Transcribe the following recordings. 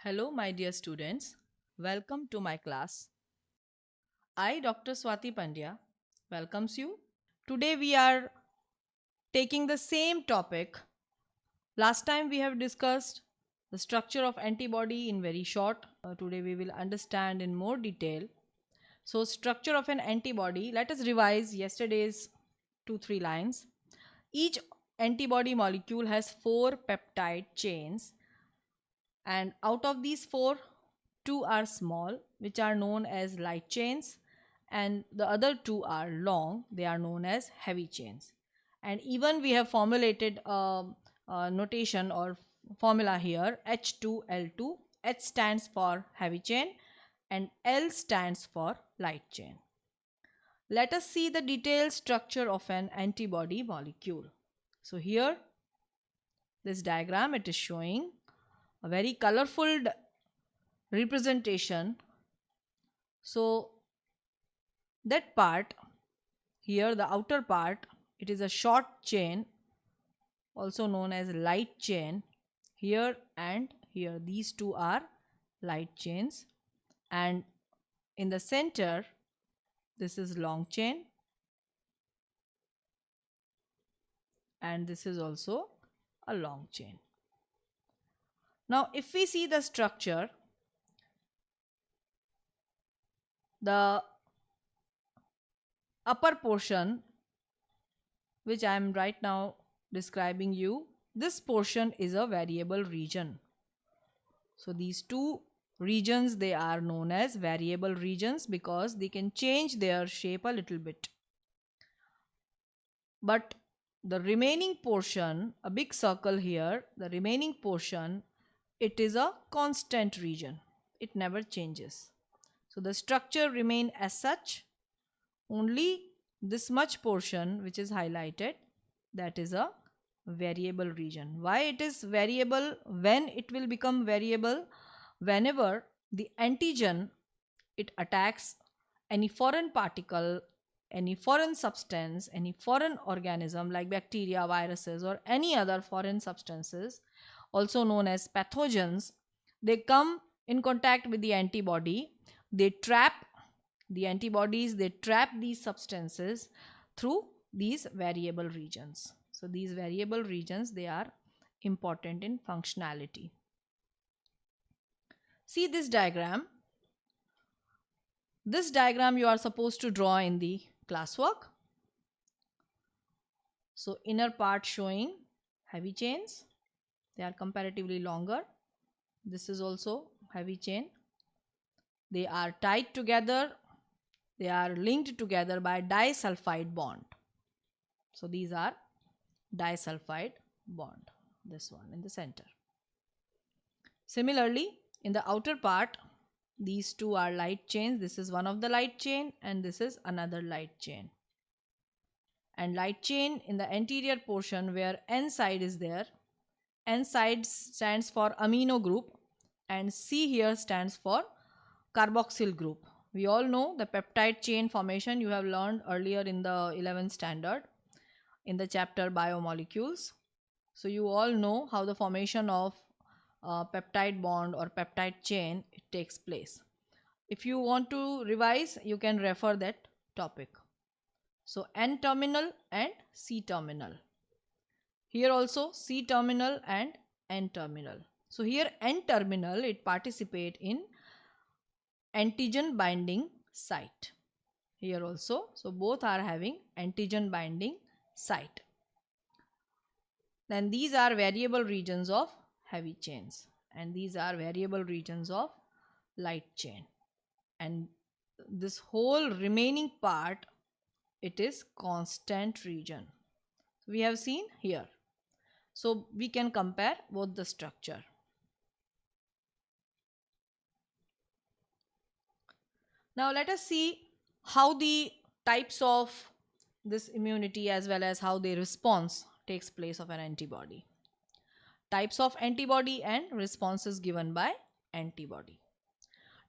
Hello, my dear students. Welcome to my class. I, Dr. Swati Pandya, welcomes you. Today we are taking the same topic. Last time we have discussed the structure of antibody in very short. Today we will understand in more detail. So, structure of an antibody. Let us revise yesterday's 2-3 lines. Each antibody molecule has 4 peptide chains, and out of these 4, 2 are small, which are known as light chains, and the other 2 are long, they are known as heavy chains. And even we have formulated a notation or formula here: H2L2. H stands for heavy chain and L stands for light chain. Let us see the detailed structure of an antibody molecule. So here, this diagram, it is showing a very colorful representation. So that part here, the outer part, it is a short chain, also known as light chain. Here and here, these two are light chains, and in the center, this is long chain, and this is also a long chain. Now if we see the structure, the upper portion, which I am right now describing you, this portion is a variable region. So these two regions, they are known as variable regions because they can change their shape a little bit. But the remaining portion, a big circle here, the remaining portion, it is a constant region. It never changes. So the structure remain as such. Only this much portion which is highlighted, that is a variable region. Why it is variable? When it will become variable? Whenever the antigen, it attacks any foreign particle, any foreign substance, any foreign organism like bacteria, viruses, or any other foreign substances, also known as pathogens, they come in contact with the antibody. They trap the antibodies, they trap these substances through these variable regions. So these variable regions, they are important in functionality. See this diagram. This diagram you are supposed to draw in the classwork. So inner part showing heavy chains, they are comparatively longer. This is also heavy chain. They are tied together, they are linked together by disulfide bond. So these are disulfide bond, this one in the center. Similarly, in the outer part, these two are light chains. This is one of the light chain and this is another light chain. And light chain in the anterior portion where N side is there, N side stands for amino group and C here stands for carboxyl group. We all know the peptide chain formation, you have learned earlier in the 11th standard in the chapter biomolecules. So you all know how the formation of peptide bond or peptide chain it takes place. If you want to revise, you can refer that topic. So N terminal and C terminal. Here also C terminal and N terminal. So here N terminal, it participate in antigen binding site. Here also, so both are having antigen binding site. Then these are variable regions of heavy chains and these are variable regions of light chain. And this whole remaining part, it is constant region. We have seen here. So we can compare both the structure. Now let us see how the types of this immunity as well as how the response takes place of an antibody. Types of antibody and responses given by antibody.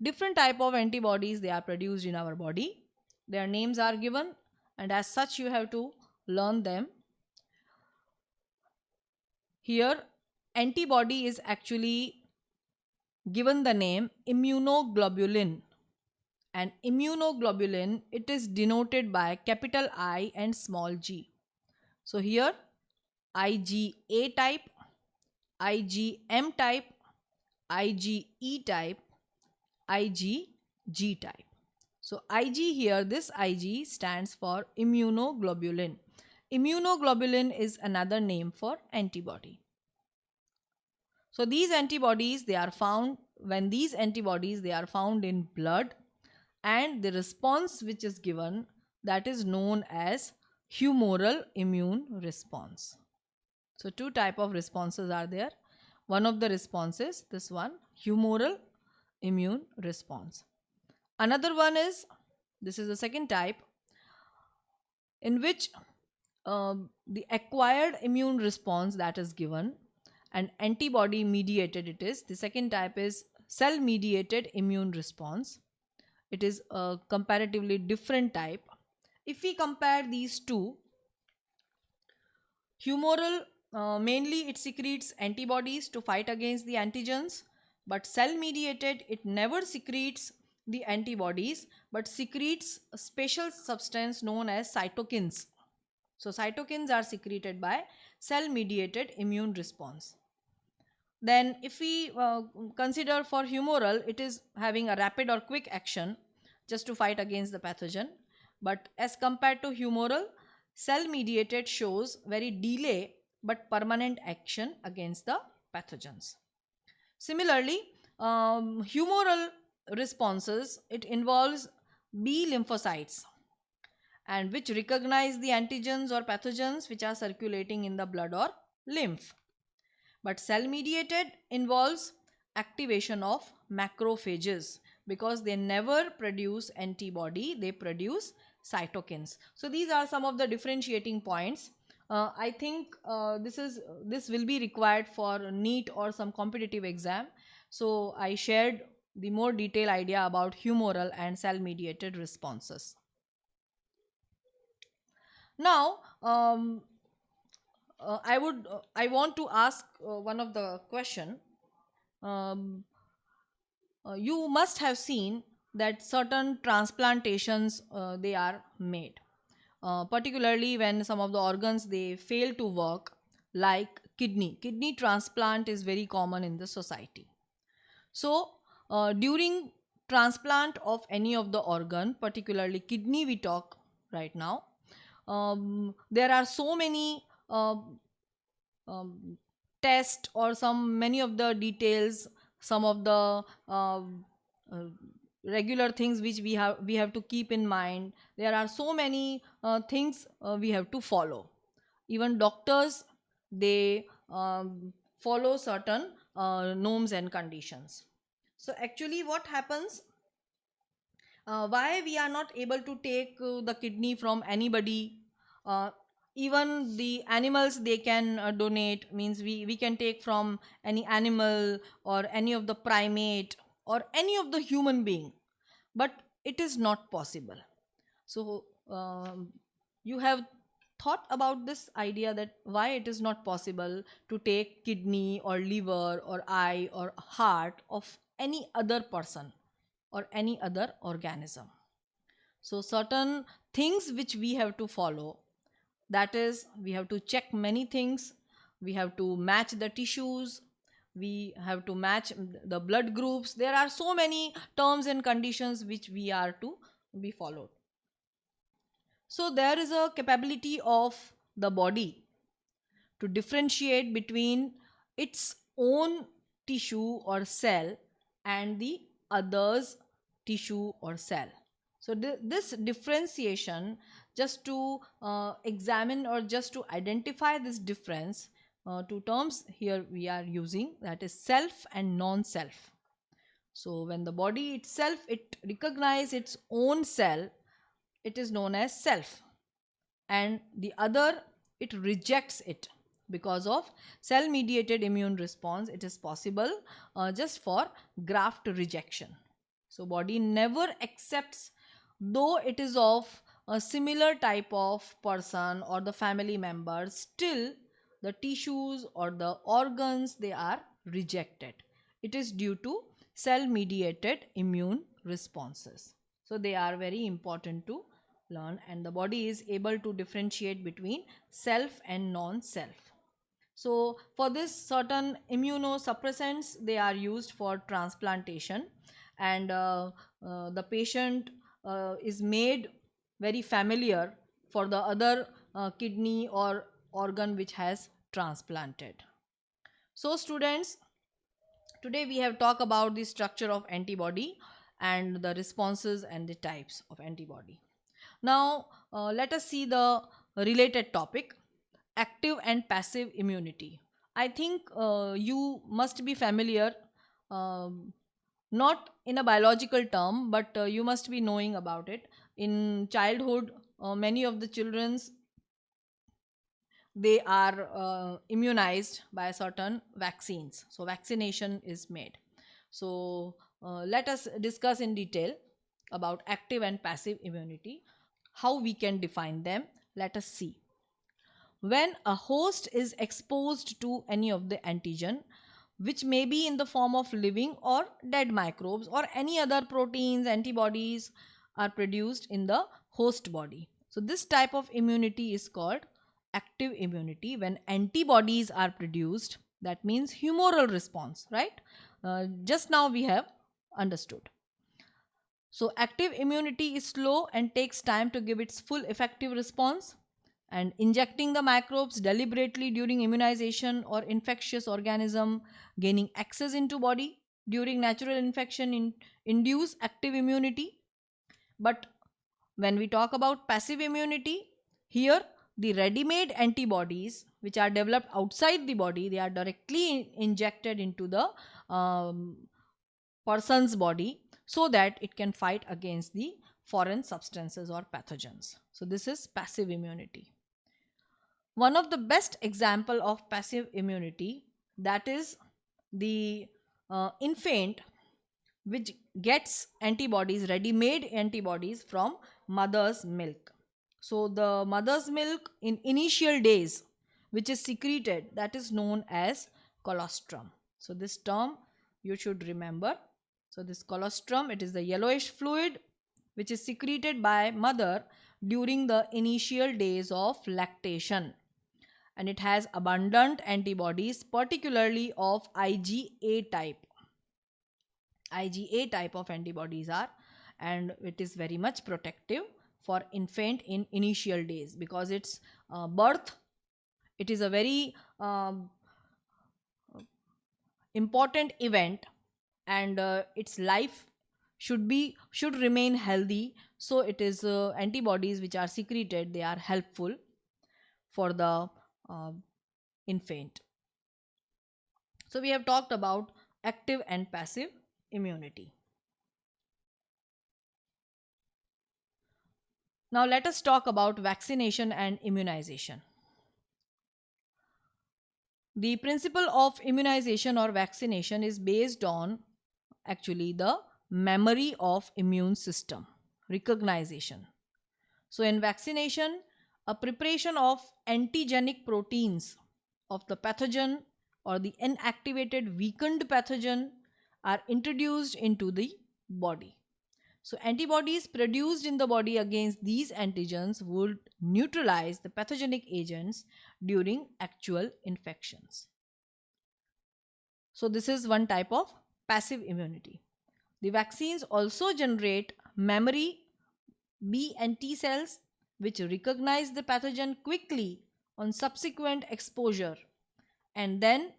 Different type of antibodies, they are produced in our body. Their names are given and as such you have to learn them. Here antibody is actually given the name immunoglobulin. And immunoglobulin, it is denoted by capital I and small g. So here IgA type, IgM type, IgE type, IgG type. So Ig here, this Ig stands for immunoglobulin. Immunoglobulin is another name for antibody. So these antibodies, they are found when these antibodies, they are found in blood, and the response which is given, that is known as humoral immune response. So two type of responses are there. One of the responses, this one, humoral immune response. Another one is, this is the second type, in which the acquired immune response that is given, and antibody mediated it is. The second type is cell mediated immune response. It is a comparatively different type. If we compare these two, humoral, mainly it secretes antibodies to fight against the antigens, but cell mediated, it never secretes the antibodies but secretes a special substance known as cytokines. So cytokines are secreted by cell mediated immune response. Then if we consider for humoral, it is having a rapid or quick action just to fight against the pathogen. But as compared to humoral, cell mediated shows very delay but permanent action against the pathogens. Similarly, humoral responses, it involves B lymphocytes, and which recognize the antigens or pathogens which are circulating in the blood or lymph. But cell mediated involves activation of macrophages, because they never produce antibody, they produce cytokines. So these are some of the differentiating points. I think this will be required for NEET or some competitive exam. So I shared the more detailed idea about humoral and cell mediated responses. Now, I want to ask one of the question. Um, you must have seen that certain transplantations they are made, particularly when some of the organs they fail to work, like kidney transplant is very common in the society. So during transplant of any of the organ, particularly kidney we talk right now, there are so many um, test or some many of the details, some of the uh, regular things which we have to keep in mind. There are so many things we have to follow. Even doctors, they follow certain norms and conditions. So actually what happens, why we are not able to take the kidney from anybody. uh, Even the animals they can donate, means we can take from any animal or any of the primate or any of the human being, but it is not possible. So you have thought about this idea that why it is not possible to take kidney or liver or eye or heart of any other person or any other organism. So certain things which we have to follow, that is, we have to check many things. We have to match the tissues, we have to match the blood groups. There are so many terms and conditions which we are to be followed. So there is a capability of the body to differentiate between its own tissue or cell and the other's tissue or cell. So this differentiation, just to examine or just to identify this difference, two terms here we are using, that is self and non-self. So when the body itself it recognize its own cell, it is known as self, and the other it rejects it. Because of cell mediated immune response, it is possible just for graft rejection. So body never accepts, though it is of a similar type of person or the family member, still the tissues or the organs they are rejected. It is due to cell mediated immune responses. So they are very important to learn, and the body is able to differentiate between self and non self. So for this, certain immunosuppressants they are used for transplantation, and the patient is made very familiar for the other kidney or organ which has transplanted. So students, today we have talked about the structure of antibody and the responses and the types of antibody. Now let us see the related topic, active and passive immunity. I think you must be familiar, um, not in a biological term, but you must be knowing about it. In childhood, many of the children's, they are immunized by certain vaccines. So vaccination is made. So let us discuss in detail about active and passive immunity, how we can define them. Let us see. When a host is exposed to any of the antigen, which may be in the form of living or dead microbes, or any other proteins, antibodies are produced in the host body. So this type of immunity is called active immunity. When antibodies are produced, that means humoral response, right? Just now we have understood. So active immunity is slow and takes time to give its full effective response, and injecting the microbes deliberately during immunization or infectious organism gaining access into body during natural infection induce active immunity. But when we talk about passive immunity, here the ready-made antibodies which are developed outside the body, they are directly injected into the um, person's body so that it can fight against the foreign substances or pathogens. So this is passive immunity. One of the best example of passive immunity, that is the infant which gets antibodies, ready made antibodies from mother's milk. So the mother's milk in initial days which is secreted, that is known as colostrum. So this term you should remember. So this colostrum, it is the yellowish fluid which is secreted by mother during the initial days of lactation, and it has abundant antibodies, particularly of IgA type. IgA type of antibodies are, and it is very much protective for infant in initial days, because its birth, it is a very important event, and its life should remain healthy. So it is antibodies which are secreted, they are helpful for the uh, infant. So we have talked about active and passive immunity. Now let us talk about vaccination and immunization. The principle of immunization or vaccination is based on actually the memory of immune system, recognition. So in vaccination, a preparation of antigenic proteins of the pathogen or the inactivated weakened pathogen are introduced into the body. So antibodies produced in the body against these antigens would neutralize the pathogenic agents during actual infections. So this is one type of passive immunity. The vaccines also generate memory B and T cells which recognize the pathogen quickly on subsequent exposure, and then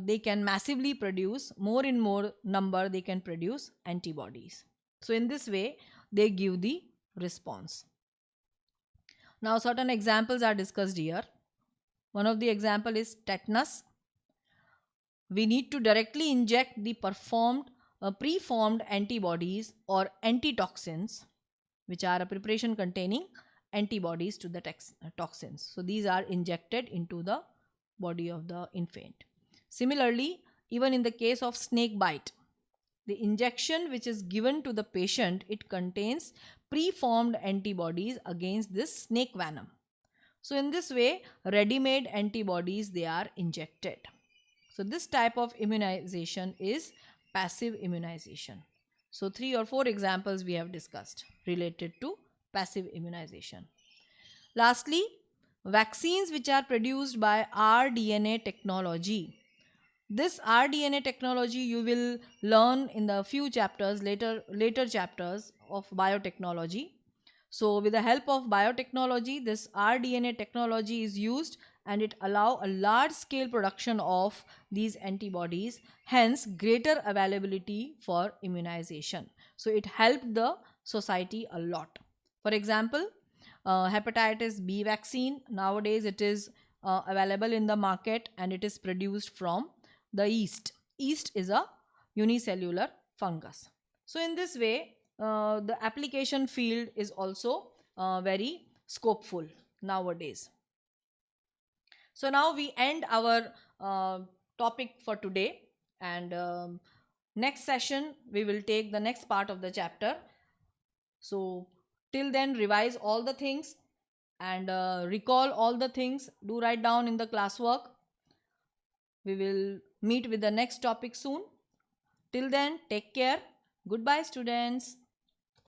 they can massively produce more and more number, they can produce antibodies. So in this way they give the response. Now certain examples are discussed here. One of the example is tetanus. We need to directly inject the preformed antibodies or antitoxins, which are a preparation containing antibodies to the toxins. So these are injected into the body of the infant. Similarly, even in the case of snake bite, the injection which is given to the patient, it contains preformed antibodies against this snake venom. So in this way, ready-made antibodies, they are injected. So this type of immunization is passive immunization. So, 3 or 4 examples we have discussed related to passive immunization. Lastly, vaccines which are produced by rDNA technology. This rDNA technology you will learn in the few chapters later chapters of biotechnology. So with the help of biotechnology, this rDNA technology is used and it allow a large scale production of these antibodies, hence greater availability for immunization. So it helped the society a lot. For example, hepatitis B vaccine, nowadays it is available in the market and it is produced from the yeast. Yeast is a unicellular fungus. So in this way, the application field is also very scopeful nowadays. So now we end our topic for today, and next session we will take the next part of the chapter. So till then, revise all the things and recall all the things. Do write down in the classwork. We will meet with the next topic soon. Till then, take care. Goodbye, students.